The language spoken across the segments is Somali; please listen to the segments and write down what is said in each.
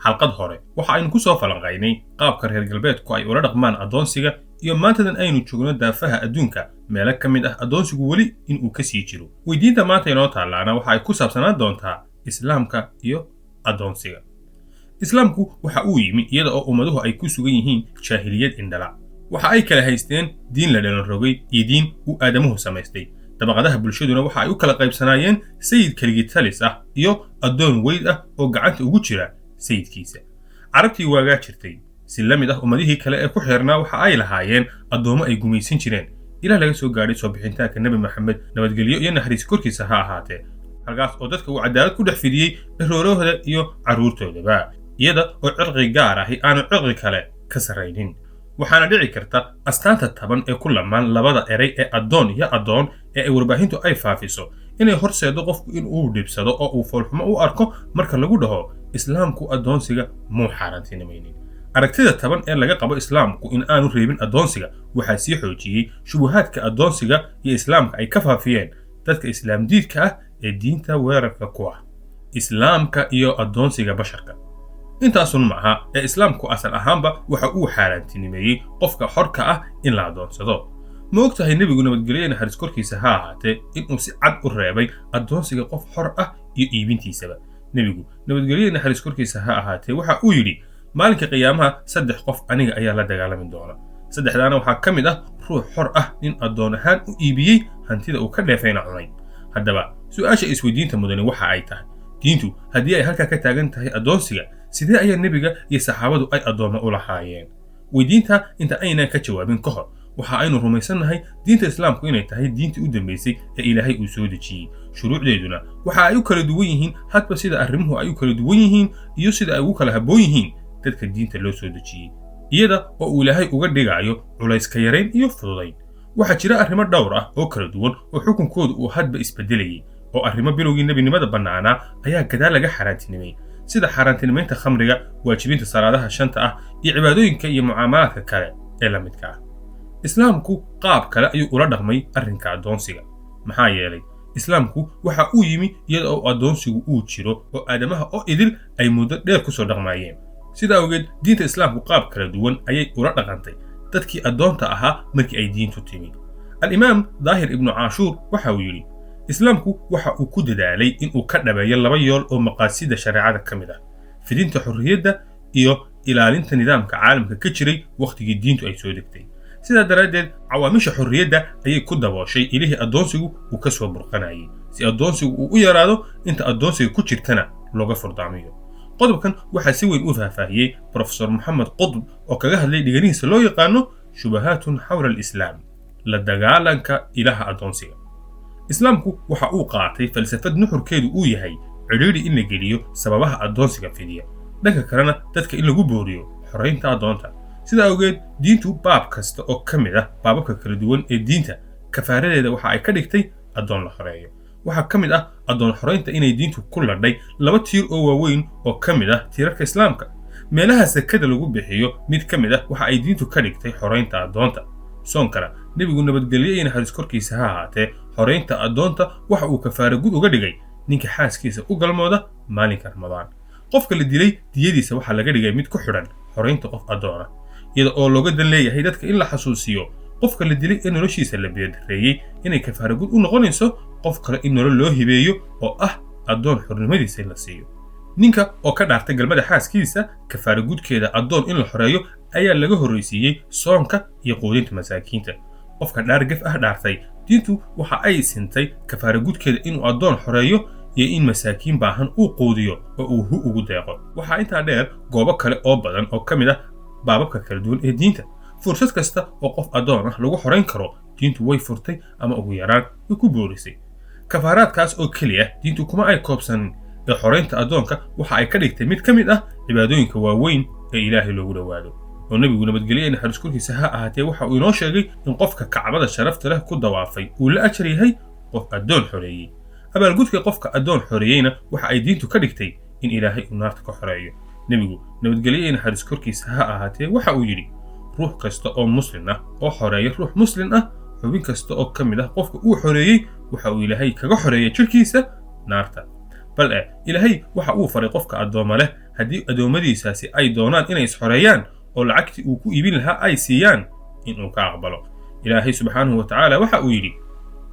xalqad hore waxa aynu ku soo falanqaynay qaabka reer galbeedku ay ula dhaqmaan addoonsiga iyo maantadan aynu joogno daafaha adduunka meelo ka mid ah addoonsigu weli inuu ka sii jiro weydiinta maanta inoo taallaana waxa ay ku saabsanaan doontaa islaamka iyo addoonsiga islaamku waxa uu yimi iyada oo ummaduhu ay ku sugan yihiin jaahiliyad indhala waxa ay kala haysteen diin la dhalan rogay iyo diin uu aadamuhu samaystay dabaqadaha bulshaduna waxa ay u kala qaybsanaayeen sayid keligii talis ah iyo addoon weyd ah oo gacanta ugu jira sayidkiisa carabtii waagaa jirtay si la mid ah ummadihii kale ee ku xeernaa waxa ay lahaayeen addoommo ay gumaysan jireen ilaa laga soo gaadhay soo bixintaanka nebi maxamed nabadgelyo iyo naxariis korkiisa ha ahaatee halkaas oo dadka uu cadaalad ku dhex fidiyey dharoorahooda iyo carruurtoodaba iyada oo cirqi gaar ahi aanu cirqi kale ka sarraynin waxaana dhici karta astaanta taban ee ku lamaan labada eray ee addoon iyo addoon ee ay warbaahintu ay faafiso inay horseedo qofku in uu dhibsado oo uu foolxumo u arko marka lagu dhaho islaamku addoonsiga muu xaaraantinimaynin aragtida taban ee laga qabo islaamku in aanu reebin addoonsiga waxaa sii xoojiyey shubuhaadka addoonsiga iyo islaamka ay ka faafiyeen dadka islaam diidka ah ee diinta weerarka ku ah islaamka iyo addoonsiga basharka intaasun maaha ee islaamku asal ahaanba waxa uu xaaraantinimeeyey qofka xorka ah in la addoonsado ma og tahay nebigu nabadgelyo naxariis korkiisa ha ahaatee inuu si cad u reebay addoonsiga qof xor ah iyo iibintiisaba nebigu nabadgelyo naxariis korkiisa ha ahaatee waxa uu yidhi maalinka qiyaamaha 3 qof aniga ayaa la dagaalami doona saddexdaana waxaa ka mid ah ruux xor ah nin addoon ahaan u iibiyey hantida uu ka dheefayna cunay haddaba su'aasha isweydiinta mudani waxa ay tahay diintu haddii ay halkaa ka taagan tahay addoonsiga sidee ayaa nebiga iyo saxaabadu ay addoommo u lahaayeen weydiinta inta aynaan ka jawaabin ka hor waxa aynu rumaysannahay diinta islaamku inay tahay diintii u dambaysay ee ilaahay uu soo dejiyey shuruucdeeduna waxa ay u kala duwan yihiin hadba sida arrimuhu ay u kala duwan yihiin iyo sida ay ugu kala habboon yihiin dadka diinta loo soo dejiyey iyada oo uu ilaahay uga dhigayo culayska yarayn iyo fududayn waxaa jira arrimo dhowr ah oo kala duwan oo xukunkoodu uu hadba isbedelayay oo arrimo bilowgii nebinimada bannaanaa ayaa gadaal laga xaaraantinimay sida xaaraantinimaynta khamriga waajibinta salaadaha shanta ah iyo cibaadooyinka iyo mucaamalaadka kale ee la midka ah islaamku qaab kale ayuu ula dhaqmay arrinka addoonsiga maxaa yeelay islaamku waxa uu yimi iyada oo addoonsigu uu jiro oo aadamaha oo idil ay muddo dheer ku soo dhaqmaayeen sida awgeed diinta islaamku qaab kala duwan ayay ula dhaqantay dadkii addoonta ahaa markii ay diintu timi al-imaam daahir ibnu caashuur waxa uu yidhi islaamku waxa uu ku dadaalay inuu ka dhabeeyo 2 yool oo maqaasida shareecada ka mid ah fidinta xorriyadda iyo ilaalinta nidaamka caalamka ka jiray wakhtigii diintu ay soo degtay sidaa daraaddeed cawaamisha xorriyadda ayay ku dabooshay ilihii addoonsigu uu ka soo burqanayay si addoonsigu uu u yaraado inta addoonsiga ku jirtana looga furdaamiyo qodobkan waxaa si weyn u faahfaahiyey profesor moxamed qudb oo kaga hadlay dhiganihiisa loo yaqaano shubahaatun xawla alislaam la dagaalanka ilaha addoonsiga islaamku waxa uu qaatay falsafad nuxurkeedu uu yahay cidhiidhi in la geliyo sababaha addoonsiga fidiya dhanka kalena dadka in lagu booriyo xoraynta addoonta sidaa awgeed diintu baab kasta oo ka mid ah baababka kala duwan ee diinta kafaaradeeda waxa ay ka dhigtay addoon la xoreeyo waxaa ka mid ah addoon xoraynta inay diintu ku ladhay 2 tiir oo waaweyn oo ka mid ah tiirarka islaamka meelaha sakada lagu bixiyo mid ka mid ah waxa ay diintu ka dhigtay xoraynta addoonta soonkana nebigu nabadgelyo iyo naxariis korkiisa ha ahaatee xoraynta addoonta waxa uu kafaara gud uga dhigay ninka xaaskiisa u galmooda maalinka ramadaan qofka la dilay diyadiisa waxaa laga dhigay mid ku xidhan xoraynta qof addoona iyada oo looga dan leeyahay dadka in la xasuusiyo qofka la dilay ee noloshiisa la beerdareeyey inay kafaara gud u noqonayso qof kale in nolol loo hibeeyo oo ah addoon xornimadiisa in la siiyo ninka oo ka dhaartay galmada xaaskiisa kafaara gudkeeda addoon in la xoreeyo ayaa laga horraysiiyey soonka iyo quudinta masaakiinta qofka dhaar gaf ah dhaartay diintu waxa ay sintay kafaara gudkeeda inuu addoon xoreeyo iyo in masaakiin baahan uu quudiyo oo uu hu ugu deeqo waxaa intaa dheer goobo kale oo badan oo ka mid ah baababka kala duwan ee diinta fursad kasta oo qof addoon ah lagu xorayn karo diintu way furtay ama ugu yaraan way ku boorisay kafaaraadkaas oo keliya diintu kuma ay koobsanin ee xoraynta addoonka waxa ay ka dhigtay mid ka mid ah cibaadooyinka waaweyn ee ilaahay loogu dhowaado oo nebigu nabadgelyo naxariis korkiisa ha ahaatee waxa uu inoo sheegay in qofka kacbada sharafta leh ku dawaafay uu la ajar yahay qof addoon xoreeyey abaalgudka qofka addoon xoreeyeyna waxa ay diintu ka dhigtay in ilaahay uu naarta ka xoreeyo nebigu nabadgelyo naxariis korkiisa ha ahaatee waxa uu yidhi ruux kasta oo muslim ah oo xoreeya ruux muslim ah xubin kasta oo ka mid ah qofka uu xoreeyey waxa uu ilaahay kaga xoreeya jirkiisa naarta bal ilaahay waxa uu faray qofka addooma leh haddii addoommadiisaasi ay doonaan inay isxoreeyaan oo lacagtii uu ku iibin lahaa ay siiyaan inuu ka aqbalo. ilaahay subxaanahu wa tacaala waxa uu yidhi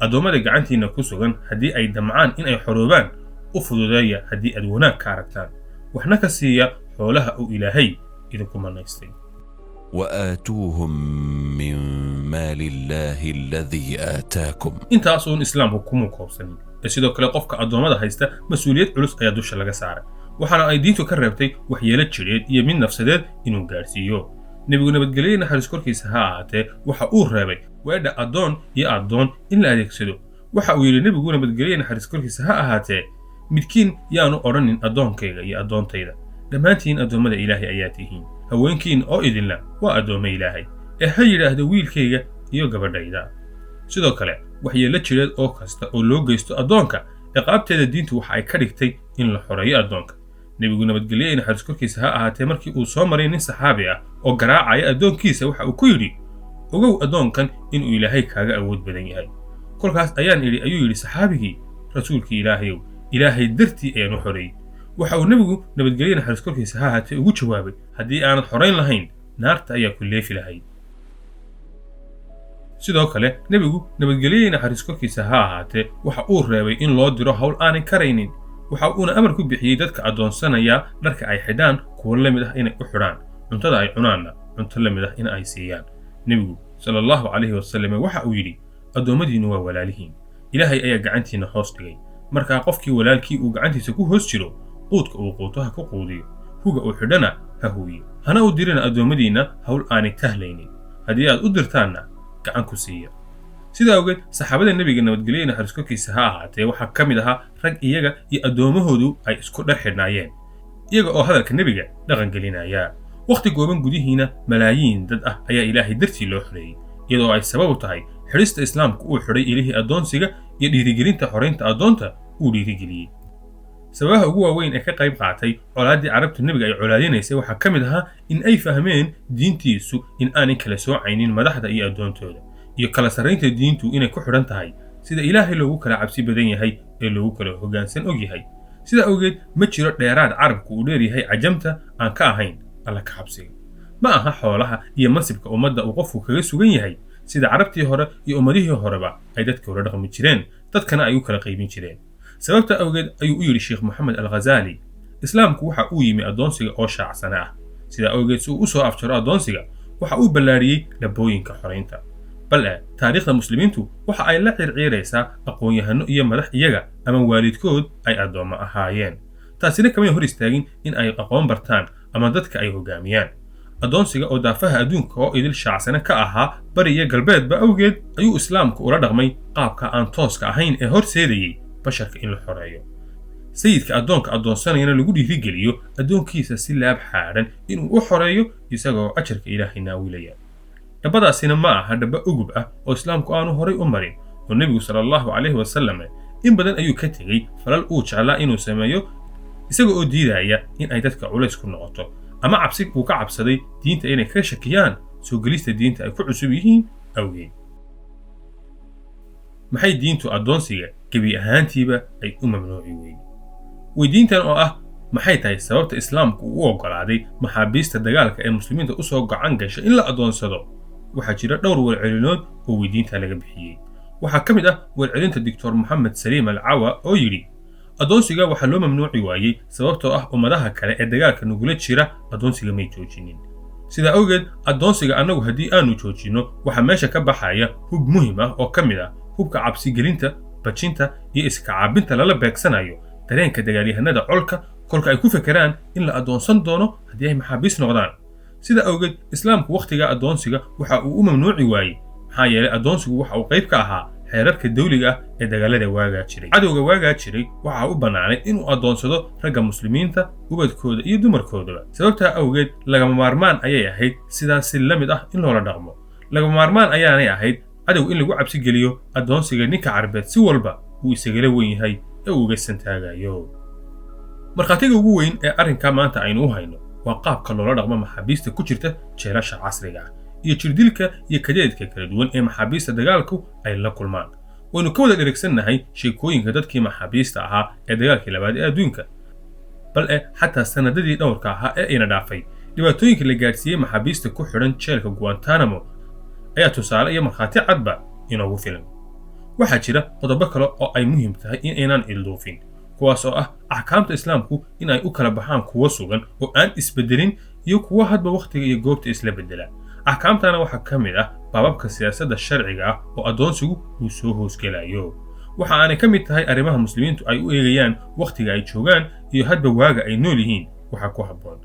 addoommada gacantiinna ku sugan haddii ay damcaan in ay xoroobaan u fududeeya haddii aad wanaag ka aragtaan waxna ka siiya xoolaha uu ilaahay idinku manaystay. وآتوهم من مال الله الذي آتاكم. intaas uun islaamku kuma koobsanin ee sidoo kale qofka addoommada haysta mas-uuliyad culus ayaa dusha laga saaray waxaana ay diintu ka reebtay waxyeelo jidheed iyo mid nafsadeed inuu gaarsiiyo. nebigu nabadgelye naxariis korkiisa ha ahaatee waxa uu reebay weedha addoon iyo addoon in la adeegsado. waxa uu yidhi nebigu nabadgelye naxariis korkiisa ha ahaatee midkiin yaanu odhanin addoonkayga iyo addoontayda dhammaantiin addoommada ilaahay ayaa tihiin haweenkiin oo idinla waa addoommo ilaahay ee ha yidhaahdo wiilkayga iyo gabadhayda. sidoo kale waxyeello jidheed oo kasta oo loo geysto addoonka ciqaabteeda diintu waxa ay ka dhigtay in la xoreeyo addoonka. nebigu nabadgelye naxariis korkiisa ha ahaatee markii uu soo maray nin saxaabi ah oo garaacaya addoonkiisa waxa uu ku yidhi ogow addoonkan inuu ilaahay kaaga awood badan yahay. kolkaas ayaan idhi ayuu yidhi saxaabigii rasuulkii ilaahayow ilaahay dartii ayaan u xoreeyey. waxa uu nebigu nabadgelye naxariis korkiisa ha ahaatee ugu jawaabay haddii aanad xorayn lahayn naarta ayaa ku leefi lahayd. sidoo kale nebigu nabadgelye naxariis korkiisa ha ahaatee waxa uu reebay in loo diro hawl aanay karaynin. waxa uuna amar ku bixiyey dadka addoonsanaya dharka ay xidhaan kuwo la mid ah inay u xidhaan cuntada ay cunaanna cunto la mid ah in ay siiyaan. nebigu sala allahu calayhi wasallam waxa uu yidhi addoommadiinnu waa walaalihiin ilaahay ayaa gacantiinna hoos dhigay markaa qofkii walaalkii uu gacantiisa ku hoos jiro quudka uu quuto ha ku quudiyo huga uu xidhana ha huwiyo hana u dirina addoommadiinna hawl aanay tahlaynin haddii aad u dirtaanna gacan ku siiya. sidaa awgeed saxaabada nebiga nabadgelye naxariis korkiisa ha ahaatee waxaa ka mid ahaa rag iyaga iyo addoommahoodu ay isku dhar xidhnaayeen iyaga oo hadalka nebiga dhaqan gelinaya. wakhti gooban gudihiina malaayiin dad ah ayaa ilaahay dartii loo xoreeyey iyadoo ay sabab u tahay xidhista islaamku uu xidhay ilihii addoonsiga iyo dhiirigelinta xoraynta addoonta uu dhiirigeliyey. sababaha ugu waaweyn ee ka qayb qaatay colaaddii carabtu nebiga ay colaadinaysay waxaa ka mid ahaa in ay fahmeen diintiisu in aanay kala soocaynin madaxda iyo addoontooda iyo kala sarraynta diintu inay ku xidhan tahay sida ilaahay loogu kala cabsi badan yahay ee loogu kala hoggaansan og yahay. sidaa awgeed ma jiro dheeraad carabku uu dheer yahay cajamta aan ka ahayn alla ka cabsiga. ma aha xoolaha iyo masibka ummadda uu qofku kaga sugan yahay sida carabtii hore iyo ummadihii horeba ay dadka ula dhaqmi jireen dadkana ay u kala qaybin jireen. sababta awgeed ayuu u yidhi sheekh moxamed alghazaali islaamku waxa uu yimi addoonsiga oo shaacsana ah. sidaa awgeed si uu u soo afjaro addoonsiga waxa uu ballaariyey dhabooyinka xoraynta. bal taariikhda muslimiintu waxa ay la circiiraysaa aqoon-yahano iyo madax iyaga ama waalidkood ay addoommo ahaayeen. taasina kamay hor istaagin in ay aqoon bartaan ama dadka ay hoggaamiyaan. addoonsiga oo daafaha adduunka oo idil shaacsane ka ahaa bari iyo galbeedba awgeed ayuu islaamku ula dhaqmay qaabka aan tooska ahayn ee horseedayey basharka in la xoreeyo. sayidka addoonka addoonsanayana lagu dhiirigeliyo addoonkiisa si laab xaadhan inuu u xoreeyo isagoo ajarka ilaahay naawilaya. dhabbadaasina ma aha dhabba ugub ah oo islaamku aanu horay u marin oo nebigu sala allahu calayhi wasallam in badan ayuu ka tegey falal uu jeclaa inuu sameeyo isaga oo diidaya in ay dadka culays ku noqoto ama cabsi uu ka cabsaday diinta inay ka shakiyaan soo gelista diinta ay ku cusub yihiin awgeed. maxay diintu addoonsiga gebi ahaantiiba ay u mamnuuci weyn? weydiintan oo ah maxay tahay sababta islaamku u oggolaaday maxaabiista dagaalka ee muslimiinta u soo gacan gasha in la addoonsado waxaa jira dhowr warcelinood oo weydiinta laga bixiyey. waxaa ka mid ah warcelinta doctor moxamed saliim alcawa oo yidhi addoonsiga waxaa loo mamnuuci waayey sababtoo ah ummadaha kale ee dagaalka nagula jira addoonsiga may joojinin. sidaa awgeed addoonsiga annagu haddii aanu joojinno waxaa meesha ka baxaya hub muhim ah oo ka mid ah hubka cabsigelinta bajinta iyo iska caabinta lala beegsanayo dareenka dagaalyahanada colka kolka ay ku fekeraan in la addoonsan doono haddii ay maxaabiis noqdaan. sida awgeed islaamku wakhtigaa addoonsiga waxa uu u mamnuuci waayey maxaa yeelay addoonsigu waxa uu qayb ka ahaa xeerarka dawliga ah ee dagaalada waagaa jiray. cadowga waagaa jiray waxaa u bannaanay inuu addoonsado ragga muslimiinta ubadkooda iyo dumarkoodaba. sababtaa awgeed lagama maarmaan ayay ahayd sidaas si la mid ah in loola dhaqmo. lagama maarmaan ayaanay ahayd cadow in lagu cabsi geliyo addoonsiga ninka carbeed si walba uu isagala weyn yahay ee uu uga santaagayo. markhaatiga ugu weyn ee arrinkaa maanta aynu u hayno waa qaabka loola dhaqmo maxaabiista ku jirta jeelasha casriga ah iyo jirdilka iyo kadeedka kala duwan ee maxaabiista dagaalku ay la kulmaan. waynu ka wada dherigsannahay sheekooyinka dadkii maxaabiista ahaa ee dagaalkii labaad ee adduunka bal xataa sanadadii dhowrka ahaa ee ina dhaafay dhibaatooyinka la gaadhsiiyey maxaabiista ku xidhan jeelka Guantanamo ayaa tusaale iyo markhaati cadba inoogu filan. waxaa jira qodobo kale oo ay muhiim tahay in aynaan ilduufin, kuwaas oo ah axkaamta islaamku in ay u kala baxaan kuwo sugan oo aan isbedelin iyo kuwo hadba wakhtiga iyo goobta isla bedela. axkaamtana waxaa ka mid ah baababka siyaasadda sharciga ah oo addoonsigu uu soo hoosgelayo. waxa aanay ka mid tahay arrimaha muslimiintu ay u eegayaan wakhtiga ay joogaan iyo hadba waaga ay nool yihiin waxa ku habboon,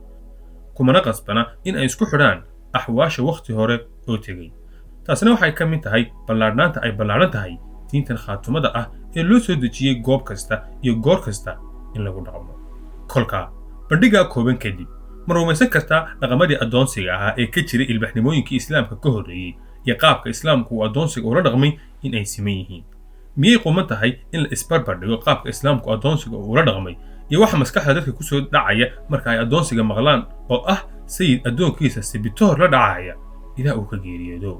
kumana qasbana in ay isku xidhaan axwaasha wakhti hore oo tegey. taasina waxay ka mid tahay ballaadhnaanta ay ballaaran tahay diintan khaatumada ah ee loo soo dejiyey goob kasta iyo goor kasta in lagu dhaqmo. kolkaa bandhigaa kooban kadib ma rumaysan kartaa dhaqamadii addoonsiga ahaa ee ka jiray ilbaxnimooyinkii islaamka ka horreeyey iyo qaabka islaamku uu addoonsiga ula dhaqmay in ay siman yihiin? miyay quman tahay in la isbarbardhigo qaabka islaamku addoonsiga uu ula dhaqmay iyo waxa maskaxda dadka ku soo dhacaya marka ay addoonsiga maqlaan oo ah sayid addoonkiisa sibitoor la dhacaya ilaa uu ka geeriyoodo?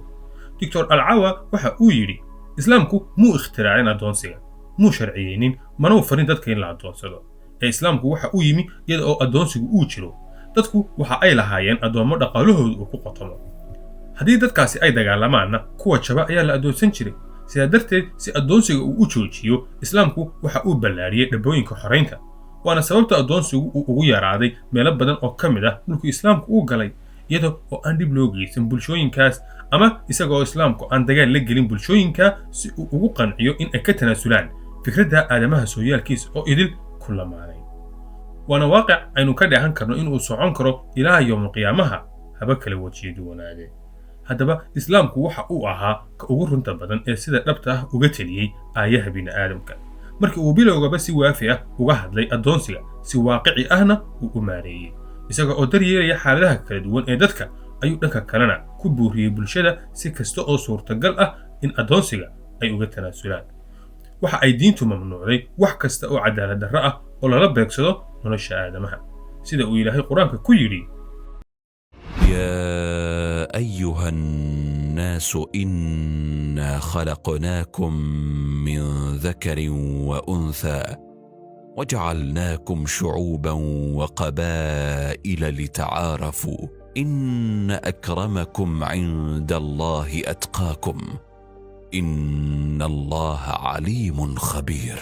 Dr. Al-Awa waxa uu yidhi islaamku muu ikhtiraacin addoonsiga, muu sharciyeynin, mana u farin dadka in la addoonsado. islaamku waxa uu yimi iyada oo addoonsigu uu jiro. dadku waxa ay lahaayeen addoommo dhaqaalahooda uu ku qotomo. haddii dadkaasi ay dagaalamaanna kuwa jaba ayaa la addoonsan jiray. sidaa darteed si addoonsiga uu u joojiyo, islaamku waxa uu ballaariyey dhabbooyinka xoraynta, waana sababta addoonsigu uu ugu yaraaday meelo badan oo ka mid ah dhulkii islaamku uu galay, iyada oo aan dhib loo geysan bulshooyinkaas ama isaga oo islaamku aan dagaal la gelin bulshooyinka si uu ugu qanciyo in ay ka tanaasulaan fikradda aadamaha sooyaalkiisa oo idil ku lamaanay. waana waaqic aynu ka dheehan karno in uu socon karo ilaa yowmal qiyaamaha haba kala wajiyo duwanaadee. haddaba islaamku waxa uu ahaa ka ugu runta badan ee sida dhabta ah uga teliyey aayaha bini'aadamka, markii uu bilowgaba si waafi ah uga hadlay addoonsiga, si waaqici ahna uu u maareeyey. isaga oo daryeelaya xaaladaha kala duwan ee dadka ayuu dhanka kalena ku buuriyey bulshada si kasta oo suurtagal ah in addoonsiga ay uga tanaasulaan. waxa ay diintu mamnuucday wax kasta oo cadaalad darro ah oo lala beegsado nolosha aadamaha, sida uu ilaahay qur-aanka ku yidhi: يا أيها الناس إنا خلقناكم من ذكر وأنثى وجعلناكم شعوبا وقبائل لتعارفوا إن أكرمكم عند الله أتقاكم إن الله عليم خبير.